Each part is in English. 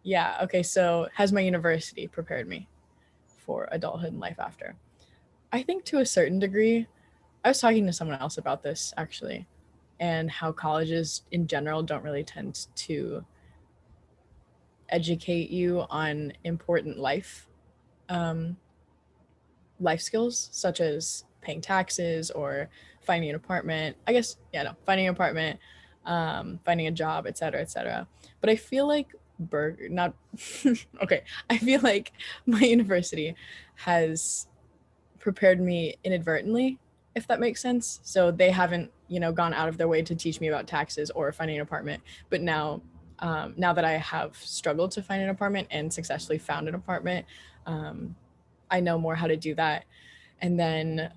Yeah, okay, so has my university prepared me for adulthood and life after? I think to a certain degree. I was talking to someone else about this actually, and how colleges in general don't really tend to educate you on important um, life skills such as paying taxes or finding an apartment. I guess yeah, no, finding an apartment, finding a job, etc., etc. But I feel like not okay. I feel like my university has prepared me inadvertently, if that makes sense. So they haven't, gone out of their way to teach me about taxes or finding an apartment. But now that I have struggled to find an apartment and successfully found an apartment, um, I know more how to do that. And then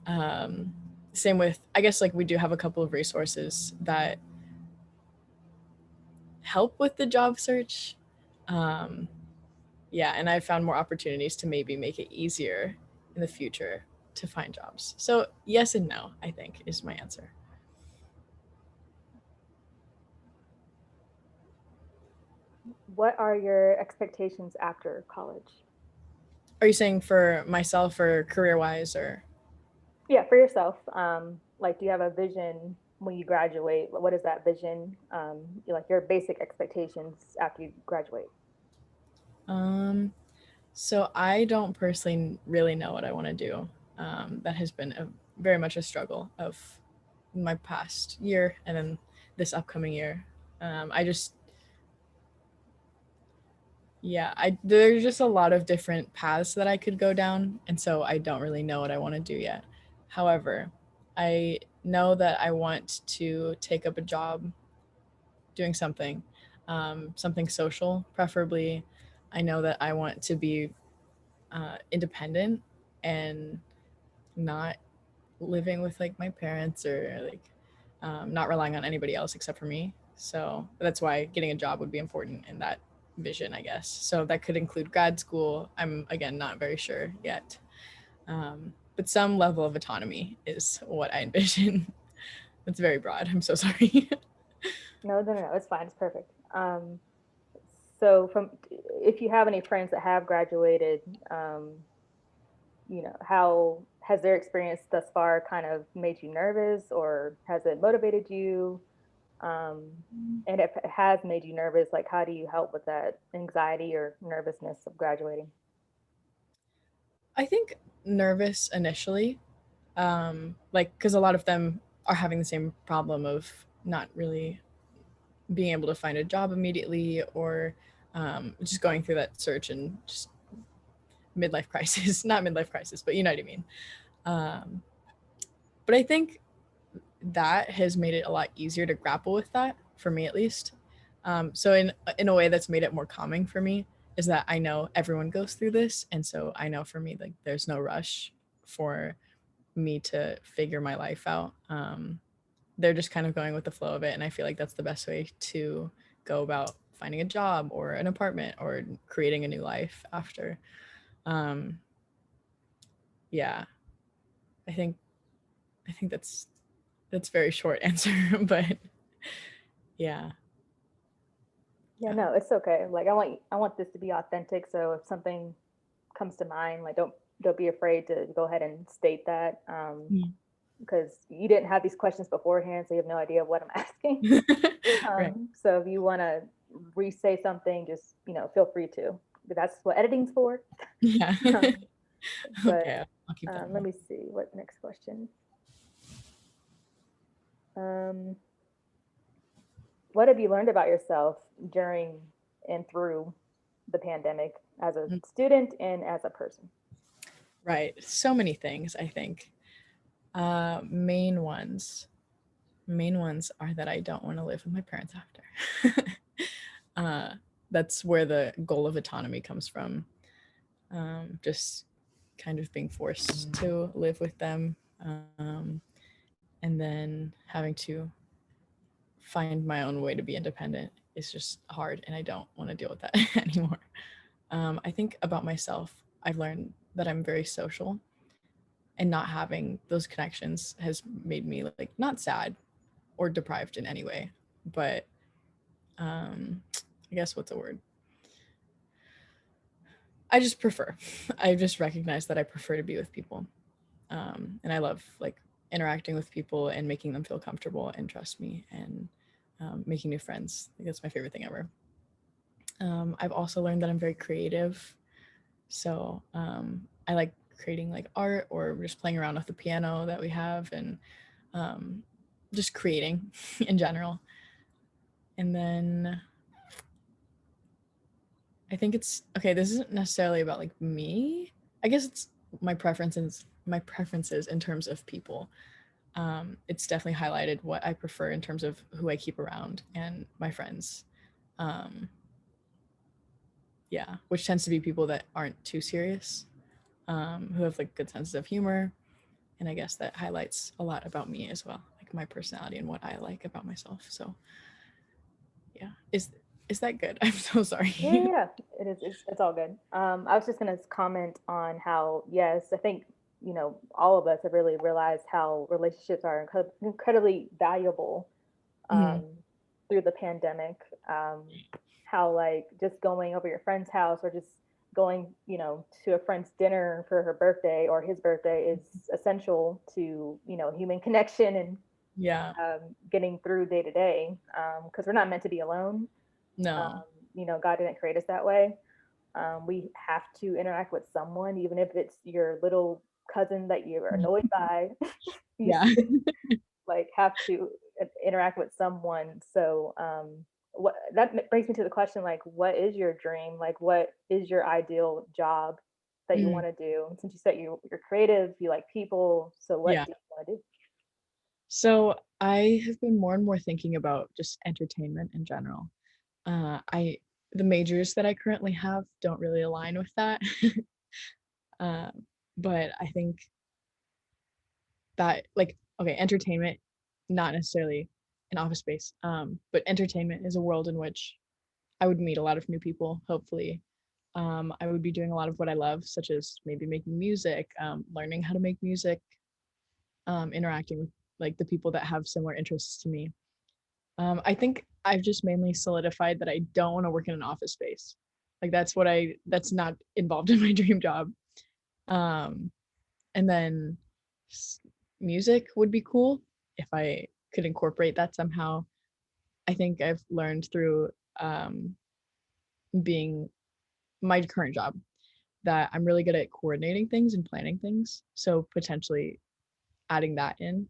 same with, I guess, like we do have a couple of resources that help with the job search. Um, yeah, and I've found more opportunities to maybe make it easier in the future to find jobs. So yes and no, I think, is my answer. What are your expectations after college? Are you saying for myself or career wise or? Yeah, for yourself. Like, do you have a vision when you graduate? What is that vision? Like your basic expectations after you graduate. um so I don't personally really know what I want to do. That has been very much a struggle of my past year and then this upcoming year. I just Yeah, I there's just a lot of different paths that I could go down, and so I don't really know what I want to do yet. However, I know that I want to take up a job doing something social, preferably. I know that I want to be independent and not living with like my parents or like not relying on anybody else except for me. So that's why getting a job would be important in that vision, I guess. So that could include grad school. I'm again not very sure yet, but some level of autonomy is what I envision. That's very broad. I'm so sorry. No, no, no, no. It's fine. It's perfect. So from if you have any friends that have graduated, how has their experience thus far kind of made you nervous, or has it motivated you? Um, and if it has made you nervous, like how do you help with that anxiety or nervousness of graduating? I think nervous initially, like because a lot of them are having the same problem of not really being able to find a job immediately or just going through that search and just midlife crisis, not midlife crisis, but you know what I mean. Um, but I think that has made it a lot easier to grapple with that for me at least. So in a way that's made it more calming for me is that I know everyone goes through this, and so I know for me like there's no rush for me to figure my life out. They're just kind of going with the flow of it, and I feel like that's the best way to go about finding a job or an apartment or creating a new life after. Um, yeah, I think I think that's very short answer, but yeah, Yeah, yeah, no, it's okay. Like I want this to be authentic. So if something comes to mind, like don't be afraid to go ahead and state that. mm. Because you didn't have these questions beforehand, so you have no idea what I'm asking. Right, So if you want to re-say something, just feel free to. But that's what editing's for. yeah. Um, but Okay, I'll keep that in let mind. me see what next question. Um, what have you learned about yourself during and through the pandemic as a Mm. student and as a person? Right, so many things. I think main ones are that I don't want to live with my parents after. uh, that's where the goal of autonomy comes from. Just kind of being forced to live with them, and then having to find my own way to be independent is just hard, and I don't want to deal with that anymore. I think about myself, I've learned that I'm very social, and not having those connections has made me like not sad or deprived in any way, but I guess what's a word? I just prefer. I just recognize that I prefer to be with people. And I love like interacting with people and making them feel comfortable and trust me and making new friends. Like, that's my favorite thing ever. I've also learned that I'm very creative. So I like creating like art or just playing around with the piano that we have and um, just creating in general. And then I think it's okay. This isn't necessarily about like me. I guess it's my preferences in terms of people. It's definitely highlighted what I prefer in terms of who I keep around and my friends. Um, yeah, which tends to be people that aren't too serious, who have like good senses of humor, and I guess that highlights a lot about me as well, like my personality and what I like about myself. So yeah, is that good? I'm so Yeah, yeah, sorry. yeah. It is. It's all good. I was just gonna comment on how, yes, I think, all of us have really realized how relationships are incredibly valuable Mhm. um, through the pandemic. How like just going over your friend's house or just going, to a friend's dinner for her birthday or his birthday is essential to, human connection and Yeah. getting through day to day. Because we're not meant to be alone. No. God didn't create us that way. We have to interact with someone, even if it's your little cousin that you're annoyed by. You Yeah. still like have to interact with someone. So what that brings me to the question, like, what is your dream? Like, what is your ideal job that you Mm. want to do? Since you said you're creative, you like people, so what Yeah. do you want to do? So I have been more and more thinking about just entertainment in general. I the majors that I currently have don't really align with that. uh, but I think that like okay, entertainment, not necessarily an office space, but entertainment is a world in which I would meet a lot of new people. Hopefully, I would be doing a lot of what I love, such as maybe making music, learning how to make music, interacting with like the people that have similar interests to me. I think I've just mainly solidified that I don't want to work in an office space. Like that's not involved in my dream job. Um, and then music would be cool if I could incorporate that somehow. I think I've learned through um, being my current job that I'm really good at coordinating things and planning things. So potentially adding that in.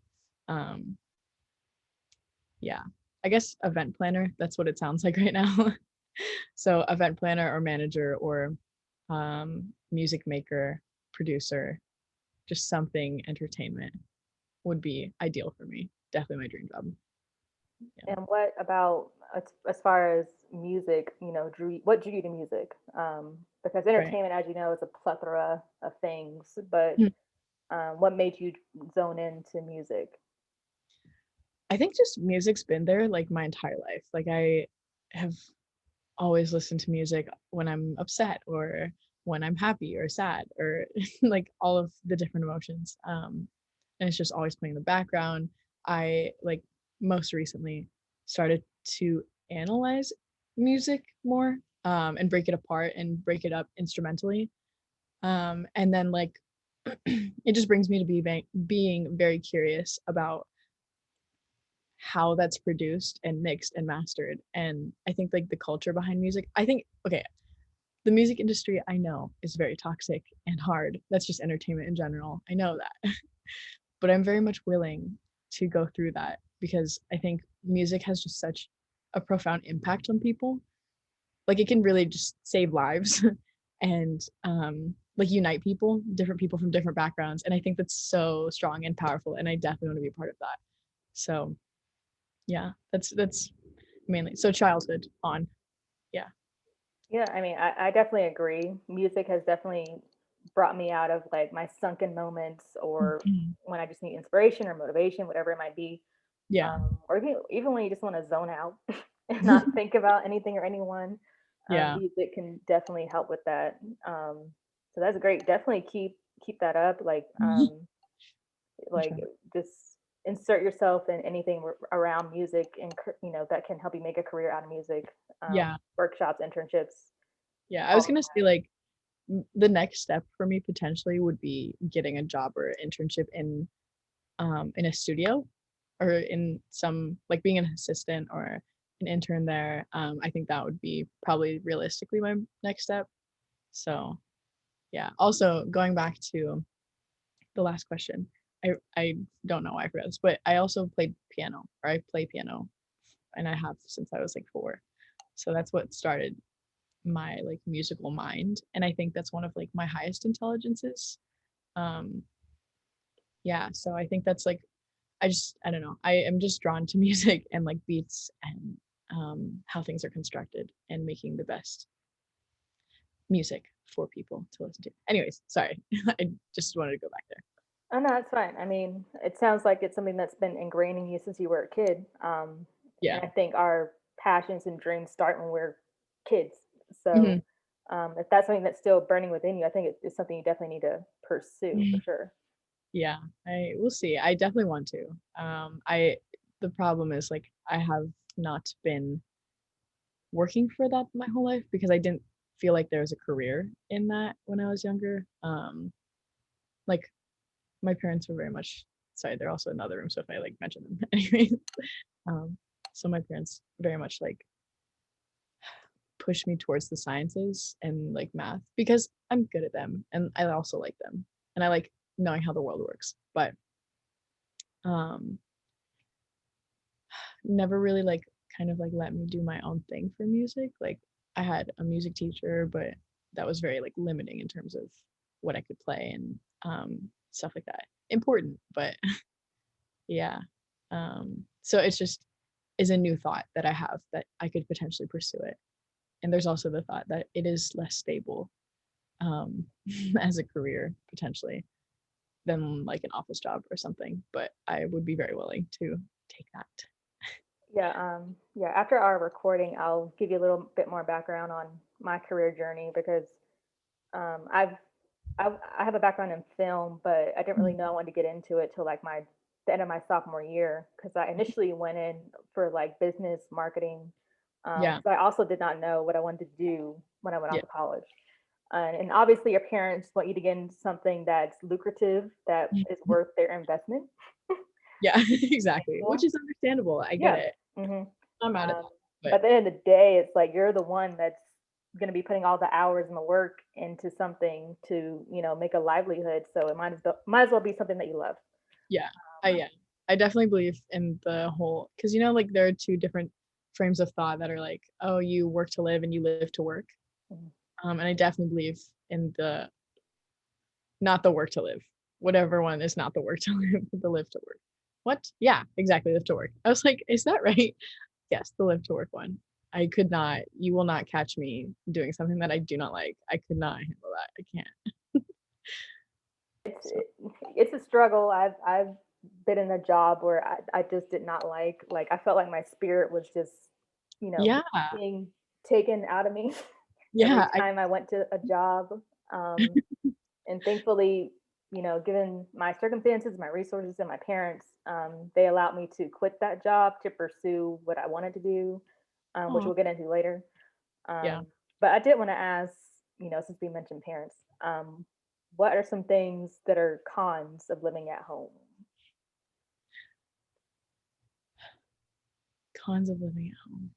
Um, yeah, I guess event planner, that's what it sounds like right now. So event planner or manager or music maker, producer, just something entertainment would be ideal for me. Definitely my dream job. Yeah. And what about as far as music, what drew you to music? Because Right. entertainment, as you know, is a plethora of things, but Hmm. what made you zone into music? I think just music's been there like my entire life. Like I have always listened to music when I'm upset or when I'm happy or sad or like all of the different emotions. And it's just always playing in the background. I like most recently started to analyze music more and break it apart and break it up instrumentally. And then like it just brings me to being very curious about how that's produced and mixed and mastered. And I think like the culture behind music, I think, okay, the music industry I know is very toxic and hard. That's just entertainment in general. I know that. But I'm very much willing to go through that because I think music has just such a profound impact on people. Like it can really just save lives and like unite people, different people from different backgrounds. And I think that's so strong and powerful. And I definitely want to be a part of that. So yeah, that's mainly so childhood on. Yeah. Yeah, I mean, I definitely agree. Music has definitely brought me out of like my sunken moments or Mhm. when I just need inspiration or motivation, whatever it might be. Yeah. Or even when you just want to zone out and not think about anything or anyone, Yeah. music can definitely help with that. So that's great. Definitely keep that up. I'll Like try. just insert yourself in anything around music and that can help you make a career out of music. Yeah. Workshops, internships, Yeah. I was all. gonna say like the next step for me potentially would be getting a job or internship in a studio or in some like being an assistant or an intern there. I think that would be probably realistically my next step. So yeah. Also going back to the last question, I don't know why I forgot this, but I also played piano or I play piano and I have since I was like 4. So that's what started my like musical mind. And I think that's one of like my highest intelligences. Um, yeah, so I think that's like I don't know. I am just drawn to music and like beats and how things are constructed and making the best music for people to listen to. Anyways, sorry. I just wanted to go back there. Oh no, it's fine. I mean, it sounds like it's something that's been ingrained in you since you were a kid. Yeah. And I think our passions and dreams start when we're kids. Mhm. So if that's something that's still burning within you, I think it's something you definitely need to pursue for sure. Yeah, I will see. I definitely want to. I the problem is like I have not been working for that my whole life because I didn't feel like there was a career in that when I was younger. Like my parents were very much sorry, they're also in another room, so if I like mention them anyway. Um, so my parents very much like push me towards the sciences and like math because I'm good at them and I also like them and I like knowing how the world works. But um never really like kind of like let me do my own thing for music. Like I had a music teacher, but that was very like limiting in terms of what I could play and stuff like that. Important, but yeah. So it's just is a new thought that I have that I could potentially pursue it. And there's also the thought that it is less stable um, as a career potentially than like an office job or something. But I would be very willing to take that. Yeah. After our recording, I'll give you a little bit more background on my career journey because um, I've I have a background in film, but I didn't really Mhm. know I wanted to get into it till like the end of my sophomore year because I initially went in for like business marketing Yeah, because I also did not know what I wanted to do when I went yeah, off to college. And obviously, your parents want you to get into something that's lucrative, that is worth their investment. yeah, exactly. Which Yeah. is understandable. I get Yeah. it. hmm I'm mad at Um, that, but but at the end of the day, it's like you're the one that's going to be putting all the hours and the work into something to, make a livelihood. So it might as well be something that you love. yeah, yeah, I definitely believe in the whole because like there are two different frames of thought that are like, oh, you work to live and you live to work. Mhm. And I definitely believe in the not the work to live. Whatever one is not the work to live, the live to work. What? Yeah, exactly, live to work. I was like, is that right? Yes, the live to work one. I could not, you will not catch me doing something that I do not like. I could not handle that. I can't. It's So, it, it's a struggle. I've been in a job where I just did not like. I felt like my spirit was just, you know, yeah, being taken out of me every yeah, I, time I went to a job. Um, and thankfully, given my circumstances, my resources, and my parents, they allowed me to quit that job to pursue what I wanted to do, which oh, we'll get into later. yeah. But I did want to ask, since we mentioned parents, what are some things that are cons of living at home? Cons of living at home.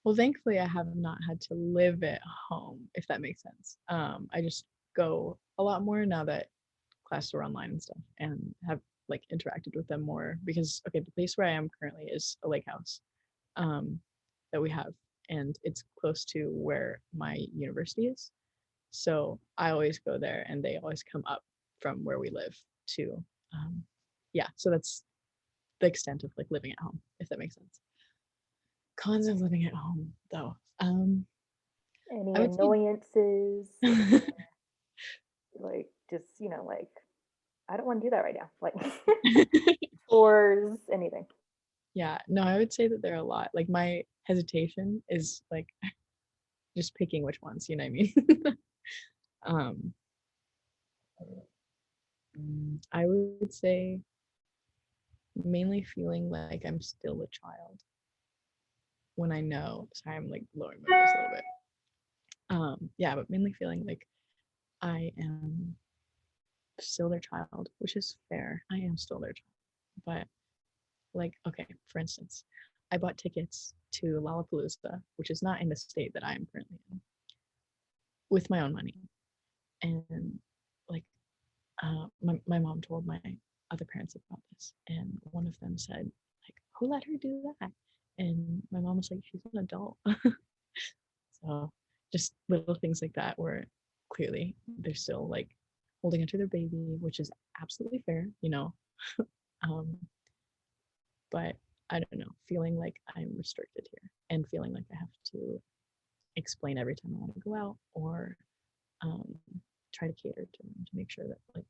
Well, thankfully, I have not had to live at home, if that makes sense. I just go a lot more now that classes are online and stuff and have like interacted with them more because okay, the place where I am currently is a lake house um, that we have, and it's close to where my university is. So I always go there, and they always come up from where we live to, um, yeah. So that's the extent of like living at home, if that makes sense. Cons of living at home, though, I Any would say, annoyances, like just, like I don't want to do that right now, like chores, anything. yeah, no, I would say that there are a lot. Like my hesitation is like just picking which ones, you know what I mean? um, I would say mainly feeling like I'm still a child when I know. Sorry, I'm like lowering my voice a little bit. Yeah, but mainly feeling like I am still their child, which is fair. I am still their child. But like, okay, for instance, I bought tickets to Lollapalooza, which is not in the state that I am currently in, with my own money. And like, my mom told my other parents about this, and one of them said, like, who let her do that? And my mom was like, she's an adult. So just little things like that where clearly they're still like holding onto their baby, which is absolutely fair, you know. Um, but I don't know, feeling like I'm restricted here and feeling like I have to explain every time I want to go out or um, try to cater to them to make sure that like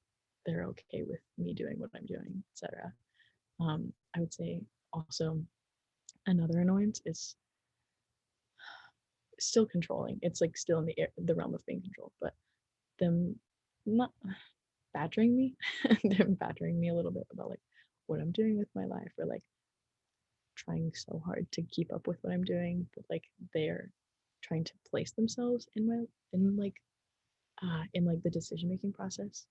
they're okay with me doing what I'm doing, etc. I would say also another annoyance is still controlling. It's like still in the realm of being controlled, but them not badgering me, them badgering me a little bit about like what I'm doing with my life or like trying so hard to keep up with what I'm doing, but like they're trying to place themselves in like the decision making process.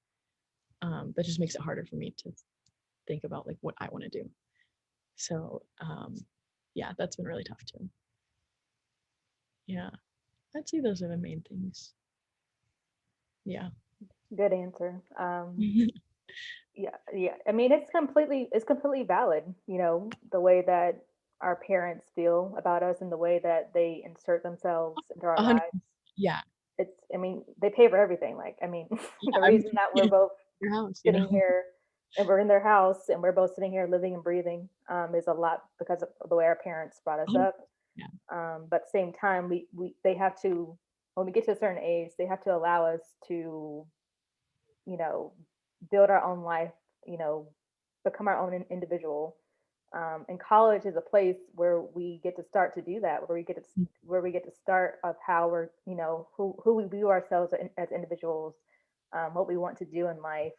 That just makes it harder for me to think about like what I want to do. So yeah, that's been really tough too. Yeah, I'd say those are the main things. Yeah. Good answer. Yeah, yeah. I mean, it's completely valid, the way that our parents feel about us and the way that they insert themselves into our 100. lives. Yeah. I mean, they pay for everything. Like, I mean, Yeah. the I'm reason that we're both your house, you sitting know. here and we're in their house and we're both sitting here living and breathing is a lot because of the way our parents brought us 100. up. Yeah. But at the same time, they have to, when we get to a certain age, they have to allow us to, you know, build our own life, you know, become our own individual. And college is a place where we get to start to do that, where we get to start of how we're, who we view ourselves as individuals, what we want to do in life,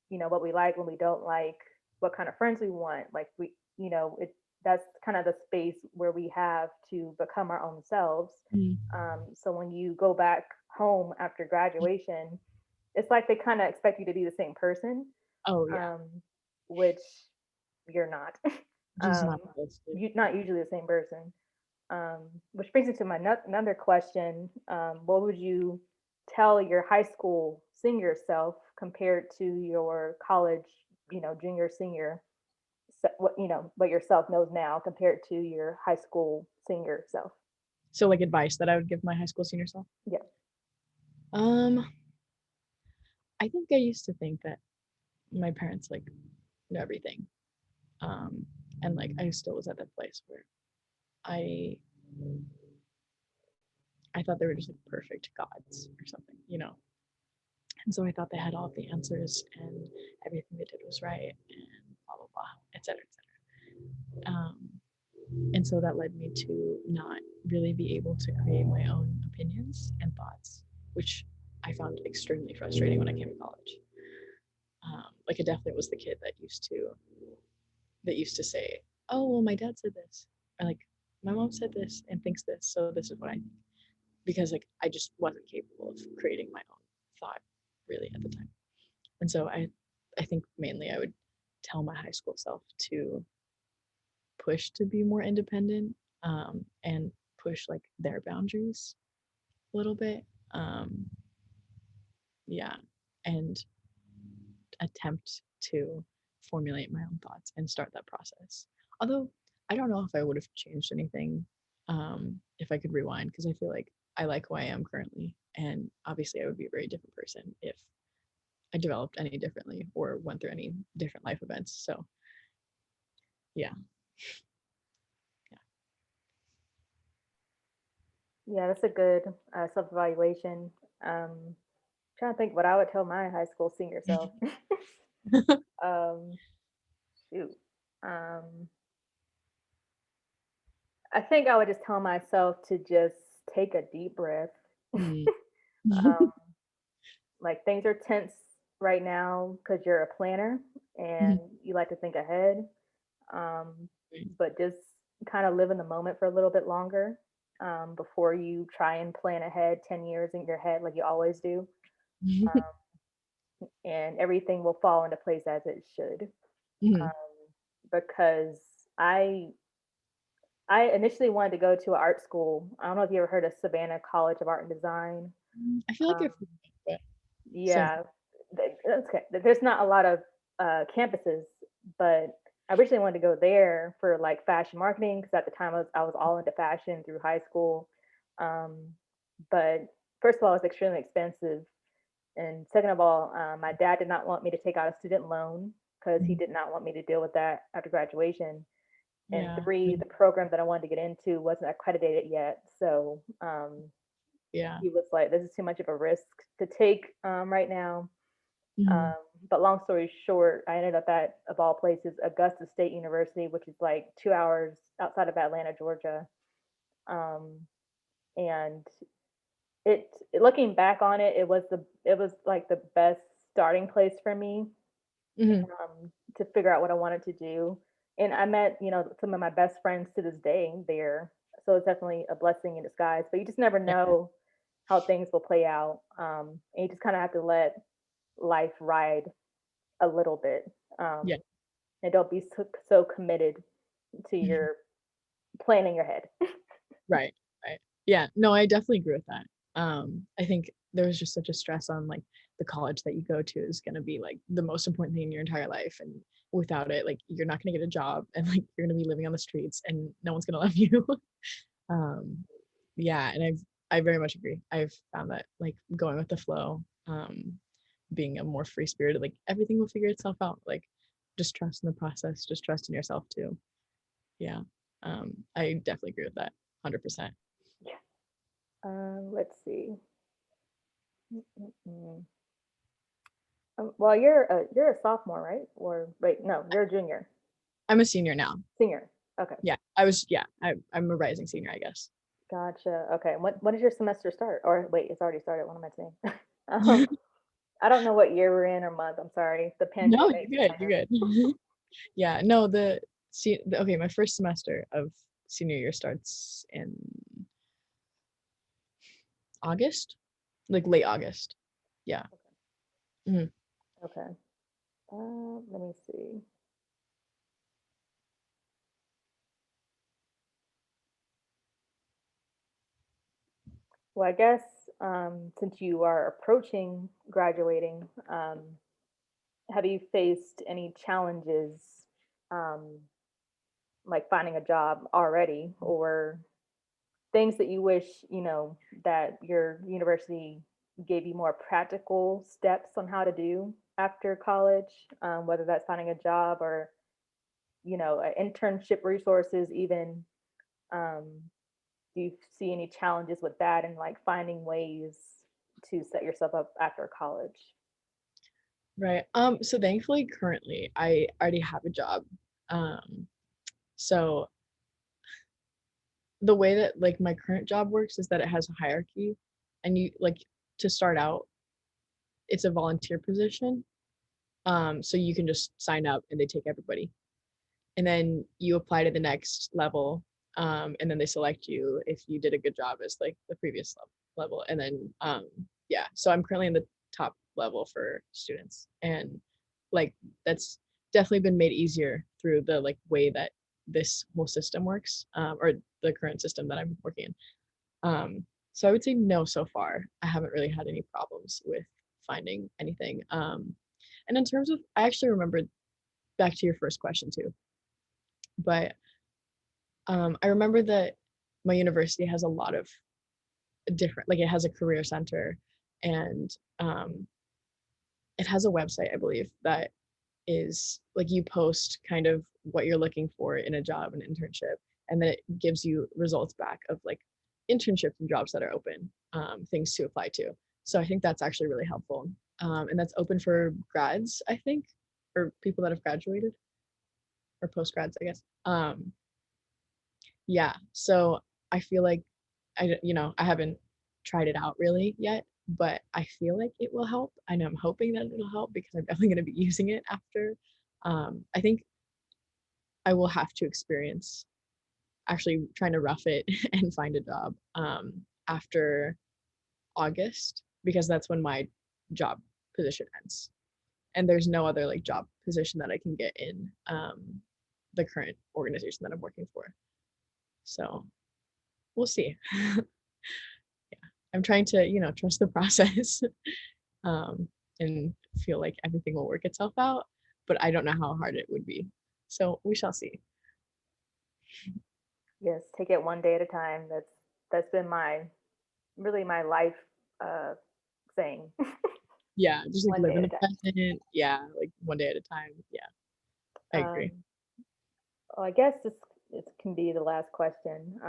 what we like, when we don't like, what kind of friends we want. Like that's kind of the space where we have to become our own selves. Mm. So when you go back home after graduation, it's like they kind of expect you to be the same person, Oh yeah. um, which you're not. Just um, not realistic. you're not usually the same person. Which brings me to my another question. What would you tell your high school senior self compared to your college, junior, senior, what yourself knows now compared to your high school senior self? So like advice that I would give my high school senior self. Yeah. Um, I think I used to think that my parents like knew everything. Um, and like I still was at that place where I I thought they were just like perfect gods or something, you know. And so I thought they had all of the answers and everything they did was right and blah blah blah, etc. etc. And so that led me to not really be able to create my own opinions and thoughts, which I found extremely frustrating when I came to college. Like I definitely was the kid that used to say, "Oh, well, my dad said this," or like, "My mom said this and thinks this, so this is what I think." Because like I just wasn't capable of creating my own thought really at the time, and so I think mainly I would tell my high school self to push to be more independent and push like their boundaries a little bit. Um, yeah, and attempt to formulate my own thoughts and start that process. Although I don't know if I would have changed anything if I could rewind, because I feel like I like who I am currently, and obviously I would be a very different person if I developed any differently or went through any different life events. So yeah, yeah. Yeah, that's a good self evaluation. Trying to think what I would tell my high school senior self. um, Shoot. Um, I think I would just tell myself to just take a deep breath. Mm. um, like things are tense right now because you're a planner and you like to think ahead, um, but just kind of live in the moment for a little bit longer. before you try and plan ahead 10 years in your head like you always do. And everything will fall into place as it should. Mhm. Um, because I I initially wanted to go to an art school. I don't know if you ever heard of Savannah College of Art and Design. I feel like Um, I've heard of it, but so yeah, that's okay. There's not a lot of campuses, but I originally wanted to go there for like fashion marketing because at the time I was all into fashion through high school. Um, but first of all, it's extremely expensive, and second of all, my dad did not want me to take out a student loan because he Mhm. did not want me to deal with that after graduation. And Yeah. three, the program that I wanted to get into wasn't accredited yet. So Yeah. he was like, this is too much of a risk to take right now. Mhm. Um, but long story short, I ended up at, of all places, Augusta State University, which is like 2 hours outside of Atlanta, Georgia. Um, and looking back on it, it was like the best starting place for me Mhm. to figure out what I wanted to do. And I met, some of my best friends to this day there. So it's definitely a blessing in disguise. But you just never Yeah. know how things will play out. And you just kind of have to let life ride a little bit. Yeah. And don't be so committed to your plan in your head. Right. Right. Yeah. No, I definitely agree with that. I think there was just such a stress on like the college that you go to is going to be like the most important thing in your entire life, and without it, like you're not going to get a job, and like you're going to be living on the streets, and no one's going to love you. um, yeah, and I very much agree. I've found that like going with the flow, being a more free spirited, like everything will figure itself out. Like just trust in the process, just trust in yourself too. Yeah. I definitely agree with that 100%. Yeah. Let's see. Mm-mm-mm. Well, you're a sophomore, right? Or wait, no, you're a junior, I'm a senior now. senior. Okay, Yeah. I'm a rising senior, I guess. gotcha. Okay, when does your semester start? Or wait, it's already started. What am I saying? um, I don't know what year we're in or month. I'm sorry. The No, pandemic you're good. kind of. You're good. Yeah. No, okay, my first semester of senior year starts in August, like late August. Yeah. Mhm. Okay. Let me see. Well, I guess since you are approaching graduating, have you faced any challenges, um, like finding a job already, or things that you wish that your university gave you more practical steps on how to do after college, whether that's finding a job or internship resources even. um, do you see any challenges with that and like finding ways to set yourself up after college? Right. So thankfully currently I already have a job. Um, so the way that like my current job works is that it has a hierarchy, and you like to start out, it's a volunteer position. So you can just sign up and they take everybody. And then you apply to the next level, and then they select you if you did a good job as like the previous level. And then yeah, so I'm currently in the top level for students, and like that's definitely been made easier through the like way that this whole system works, or the current system that I'm working in. So I would say no, so far I haven't really had any problems with finding anything. And in terms of, I actually remembered back to your first question too, but I remember that my university has a lot of different, like it has a career center, and um, it has a website, I believe, that is like you post kind of what you're looking for in a job, an internship, and then it gives you results back of like internships and jobs that are open, things to apply to. So I think that's actually really helpful. And that's open for grads, I think, or people that have graduated or post grads, I guess. Yeah, so I feel like I haven't tried it out really yet, but I feel like it will help. I know I'm hoping that it'll help because I'm definitely going to be using it after. I think I will have to experience actually trying to rough it and find a job after August, because that's when my job position ends. And there's no other like job position that I can get in the current organization that I'm working for. So we'll see. I'm trying to, trust the process and feel like everything will work itself out, but I don't know how hard it would be. So we shall see. Yes, take it one day at a time. That's been my really my life uh saying. Yeah, just like One live day in at a the time. present. Yeah, like one day at a time. Yeah, I agree. Um, well, I guess this can be the last question.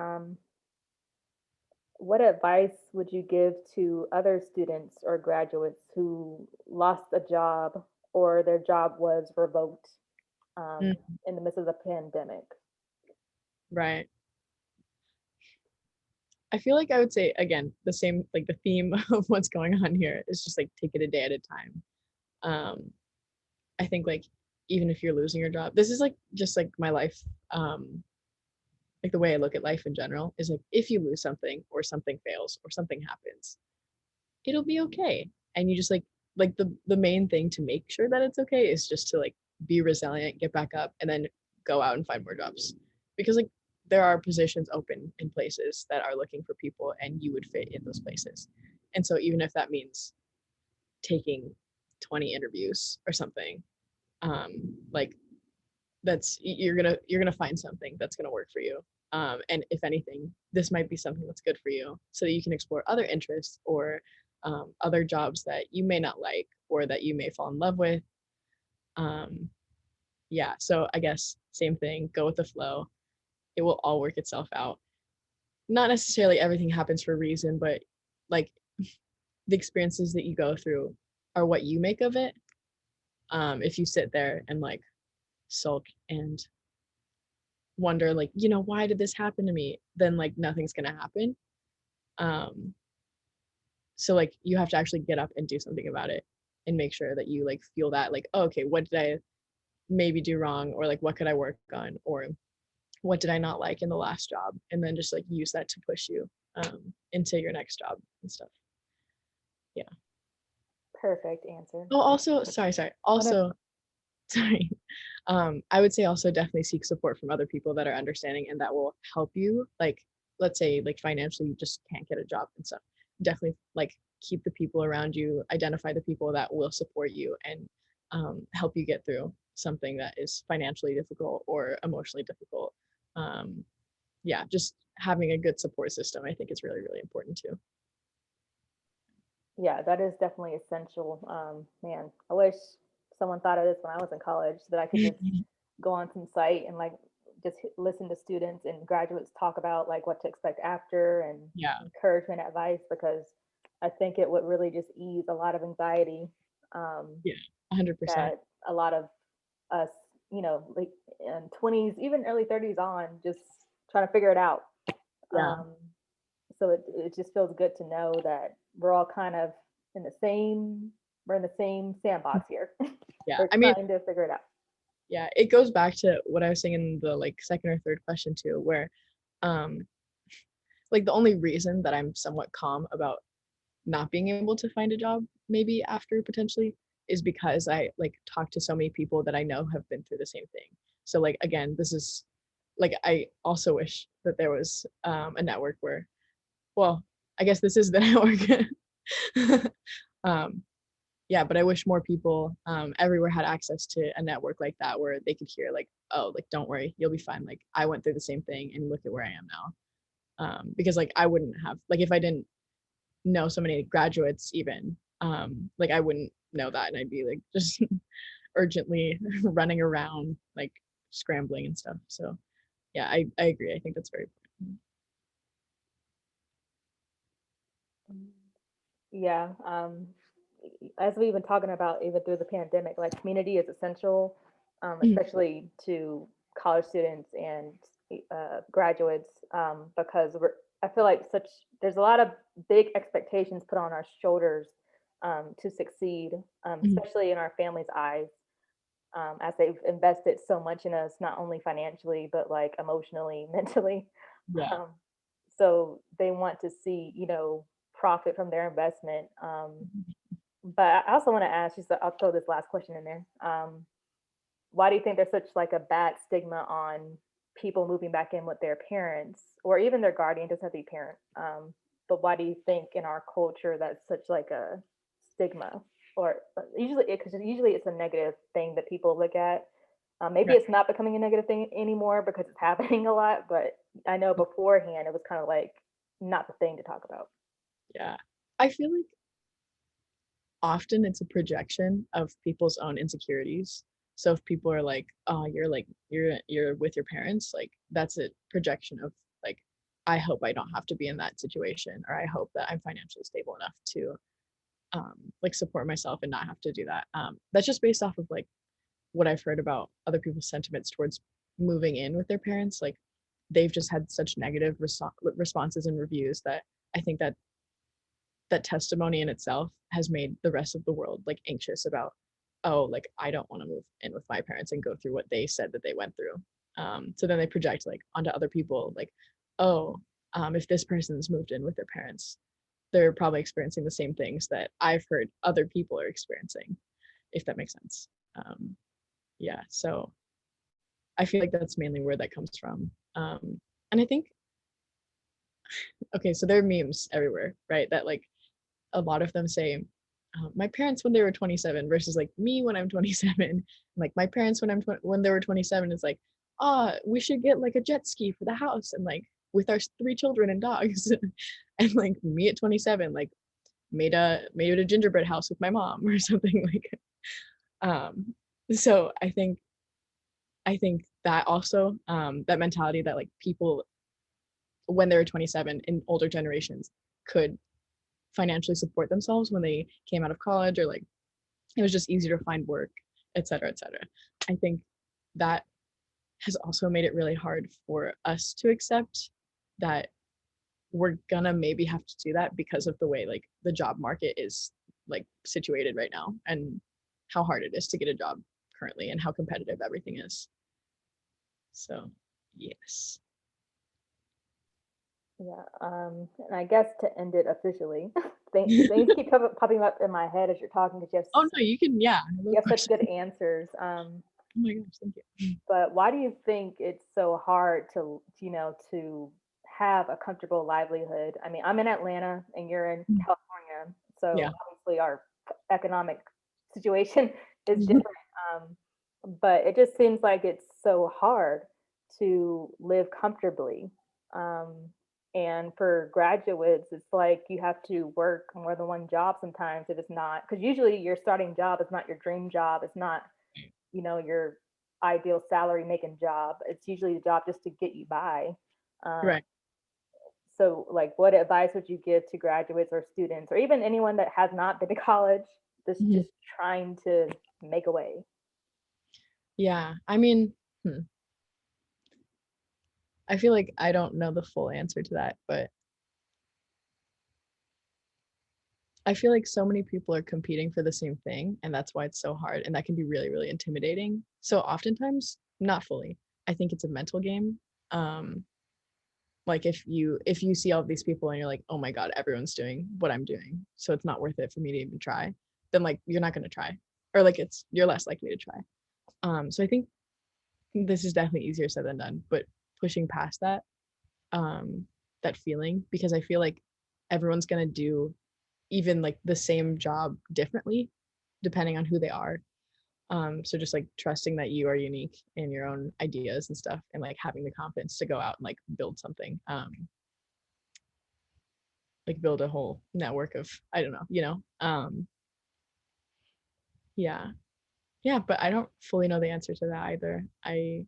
What advice would you give to other students or graduates who lost a job or their job was revoked Mm, in the midst of the pandemic? right. I feel like I would say again the same, like the theme of what's going on here is just like take it a day at a time. Um, I think like even if you're losing your job, this is like just like my life, um, like the way I look at life in general is like if you lose something or something fails or something happens, it'll be okay. And you just like the main thing to make sure that it's okay is just to like be resilient, get back up, and then go out and find more jobs. Because like there are positions open in places that are looking for people and you would fit in those places. And so even if that means taking 20 interviews or something, like that's you're gonna find something that's gonna work for you. And if anything, this might be something that's good for you, so that you can explore other interests or other jobs that you may not like or that you may fall in love with. Um, yeah, so I guess same thing. Go with the flow. It will all work itself out. Not necessarily everything happens for a reason, but like the experiences that you go through are what you make of it. If you sit there and like sulk and wonder like why did this happen to me, then like nothing's gonna happen. um so like you have to actually get up and do something about it and make sure that you like feel that like, oh, okay, what did I maybe do wrong, or like what could I work on, or what did I not like in the last job, and then just like use that to push you into your next job and stuff. Yeah. Perfect answer. Oh, also, sorry, Oh, no, also sorry. I would say also definitely seek support from other people that are understanding and that will help you. Like, let's say, like financially, you just can't get a job and stuff. Definitely, like, keep the people around you, identify the people that will support you and help you get through something that is financially difficult or emotionally difficult. Um, yeah, just having a good support system, I think, is really, really important too. yeah, that is definitely essential. Man, I wish someone thought of this when I was in college so that I could just go on some site and like just listen to students and graduates talk about like what to expect after and Yeah, encouragement advice because I think it would really just ease a lot of anxiety yeah, 100%. that a lot of us, like in 20s, even early 30s on, just trying to figure it out. Yeah, Um, so it just feels good to know that we're all kind of in the same we're in the same sandbox here. yeah. We're I mean, trying to figure it out. yeah, it goes back to what I was saying in the like second or third question too, where um like the only reason that I'm somewhat calm about not being able to find a job maybe after potentially is because I like talk to so many people that I know have been through the same thing. So like again, this is like I also wish that there was a network where, well, I guess this is the network. um yeah, but I wish more people everywhere had access to a network like that where they could hear like, oh, like don't worry, you'll be fine, like I went through the same thing and look at where I am now. Because like I wouldn't have, like if I didn't know so many graduates even, like I wouldn't know that and I'd be like just urgently running around like scrambling and stuff. So yeah, I agree, I think that's very important. Yeah. As we've been talking about, even through the pandemic, like community is essential, Mhm. especially to college students and graduates, because I feel like there's a lot of big expectations put on our shoulders to succeed, Mhm. especially in our families' eyes. as they've invested so much in us, not only financially, but like emotionally, mentally. Yeah. Um, so they want to see, profit from their investment. But I also want to ask, just I'll throw this last question in there. Why do you think there's such like a bad stigma on people moving back in with their parents or even their guardian? Doesn't have to be parent. But why do you think in our culture that's such like a stigma? Or usually, because usually it's a negative thing that people look at. Maybe Right. it's not becoming a negative thing anymore because it's happening a lot. But I know beforehand it was kind of like not the thing to talk about. Yeah. I feel like often it's a projection of people's own insecurities. So if people are like, "Oh, you're with your parents," like that's a projection of like, I hope I don't have to be in that situation, or I hope that I'm financially stable enough to like support myself and not have to do that. That's just based off of like what I've heard about other people's sentiments towards moving in with their parents. Like they've just had such negative responses and reviews that I think that that testimony in itself has made the rest of the world like anxious about, oh, like I don't want to move in with my parents and go through what they said that they went through. So then they project like onto other people like, oh, if this person's moved in with their parents, they're probably experiencing the same things that I've heard other people are experiencing, if that makes sense. Yeah, so I feel like that's mainly where that comes from. And I think, okay, so there are memes everywhere, right? That like a lot of them say my parents when they were 27 versus like me when I'm 27. Like my parents when when they were 27 is like, ah, we should get like a jet ski for the house and like with our three children and dogs. And like me at 27 like made a gingerbread house with my mom or something like um so I think that also that mentality that like people when they were 27 in older generations could financially support themselves when they came out of college or like it was just easier to find work, et cetera, et cetera. I think that has also made it really hard for us to accept that we're gonna maybe have to do that because of the way like the job market is like situated right now and how hard it is to get a job currently and how competitive everything is. So yes. Yeah, and I guess to end it officially, things keep popping up in my head as you're talking because Oh no, you can, yeah, I you love have such good questions. answers. Oh my gosh, thank you. But why do you think it's so hard to, to have a comfortable livelihood? I mean, I'm in Atlanta and you're in California, Yeah. so obviously our economic situation is Mhm. different. Um, but it just seems like it's so hard to live comfortably. Um, and for graduates, it's like you have to work more than one job sometimes if it's not, because usually your starting job is not your dream job. It's not, your ideal salary making job. It's usually the job just to get you by. Um, Right. so, like, what advice would you give to graduates or students, or even anyone that has not been to college, Mhm. just trying to make a way? Yeah. I mean, I feel like I don't know the full answer to that, but I feel like so many people are competing for the same thing, and that's why it's so hard, and that can be really, really intimidating. So oftentimes, not fully. I think it's a mental game. Um, like if you see all of these people and you're like, oh my God, everyone's doing what I'm doing, so it's not worth it for me to even try, then like you're not gonna try. Or like you're less likely to try. So I think this is definitely easier said than done, but pushing past that, um, that feeling, because I feel like everyone's gonna do even like the same job differently depending on who they are. So just like trusting that you are unique in your own ideas and stuff and like having the confidence to go out and like build something, like build a whole network of, I don't know, yeah. Yeah, but I don't fully know the answer to that either. I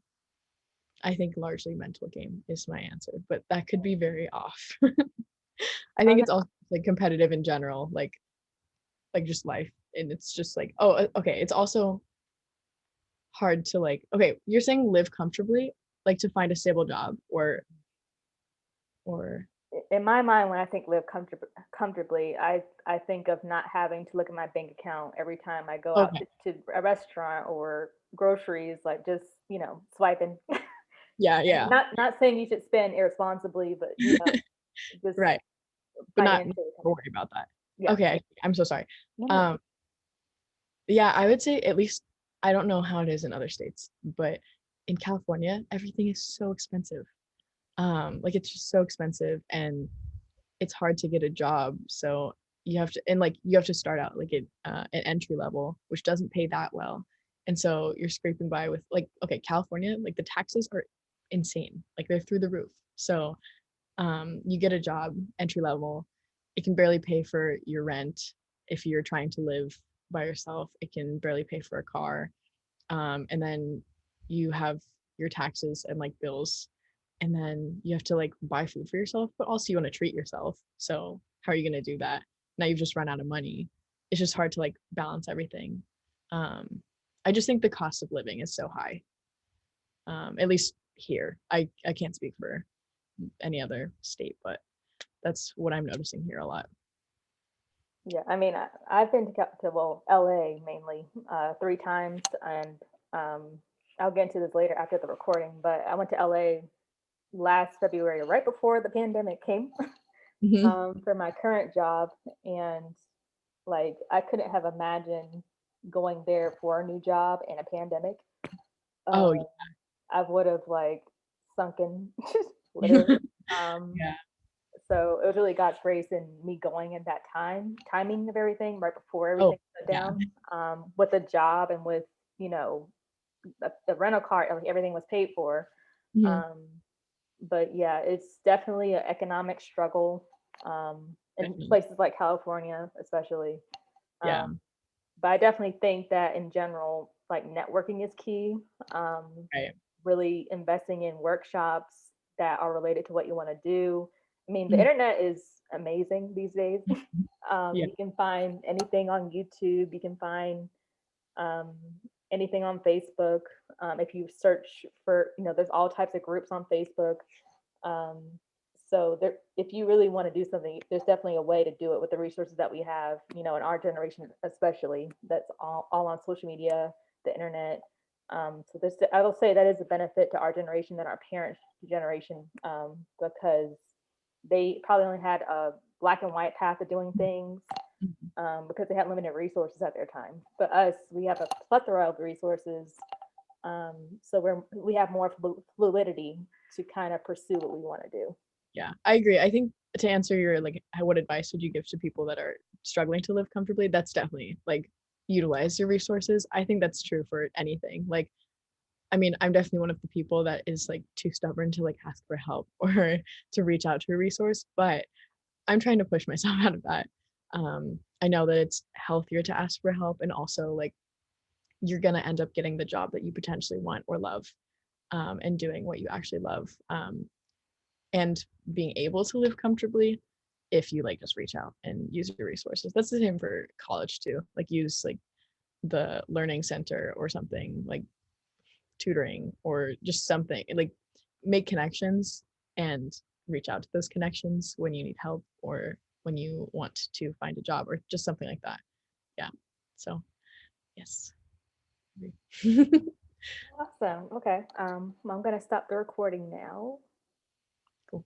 think largely mental game is my answer, but that could be very off. I Oh think no, it's also like competitive in general, like just life. And it's just like, oh, okay. It's also hard to like, okay, you're saying live comfortably, like to find a stable job or in my mind, when I think live comfortably, I think of not having to look at my bank account every time I go out Okay. to a restaurant or groceries, like just, swiping. Yeah, And yeah. not saying you should spend irresponsibly, but just Right. But not financially comfortable. worry about that. Yeah. Okay, I'm so sorry. No, no. Um, yeah, I would say at least I don't know how it is in other states, but in California, everything is so expensive. Like it's just so expensive and it's hard to get a job. So you have to and like you have to start out like at entry level, which doesn't pay that well. And so you're scraping by with like okay, California, like the taxes are insane. Like they're through the roof. So you get a job entry level, it can barely pay for your rent if you're trying to live by yourself. It can barely pay for a car, and then you have your taxes and like bills, and then you have to like buy food for yourself, but also you want to treat yourself. So how are you going to do that? Now you've just run out of money. It's just hard to like balance everything. I just think the cost of living is so high, at least here. I can't speak for any other state, but that's what I'm noticing here a lot. Yeah, I mean, I've been well, LA mainly, 3 times, and, I'll get into this later after the recording, but I went to LA last February, right before the pandemic came, Hmm. for my current job, and, like, I couldn't have imagined going there for a new job in a pandemic. Oh, Uh, I would've, like, sunken, literally, um yeah. so it was really God's grace in me going in that timing of everything right before Oh, everything shut yeah. down, with the job and with, you know, the rental car, like everything was paid for. Hmm. Um, but yeah, it's definitely an economic struggle, in Definitely. places like California, especially. Um, Yeah. but I definitely think that in general, like networking is key. Um, Right. Really investing in workshops that are related to what you want to do. I mean, the Mhm. internet is amazing these days. Yeah. You can find anything on YouTube. You can find um, anything on Facebook. If you search for, there's all types of groups on Facebook. Um, so there, if you really want to do something, there's definitely a way to do it with the resources that we have, in our generation, especially that's all on social media, the internet. So this, I will say that is a benefit to our generation than our parents' generation, because they probably only had a black and white path of doing things, Mhm. because they had limited resources at their time. But us, we have a plethora of resources, so we have more fluidity to kind of pursue what we want to do. Yeah, I agree. I think to answer your like, what advice would you give to people that are struggling to live comfortably? That's definitely like utilize your resources. I think that's true for anything. Like, I mean, I'm definitely one of the people that is like too stubborn to like ask for help or to reach out to a resource, but I'm trying to push myself out of that. I know that it's healthier to ask for help, and also like you're gonna end up getting the job that you potentially want or love, and doing what you actually love, and being able to live comfortably if you like just reach out and use your resources. That's the same for college too. Like use like the learning center or something like tutoring or just something like make connections and reach out to those connections when you need help or when you want to find a job or just something like that. Yeah. So, yes. Awesome. Okay. Well, I'm gonna stop the recording now. Cool.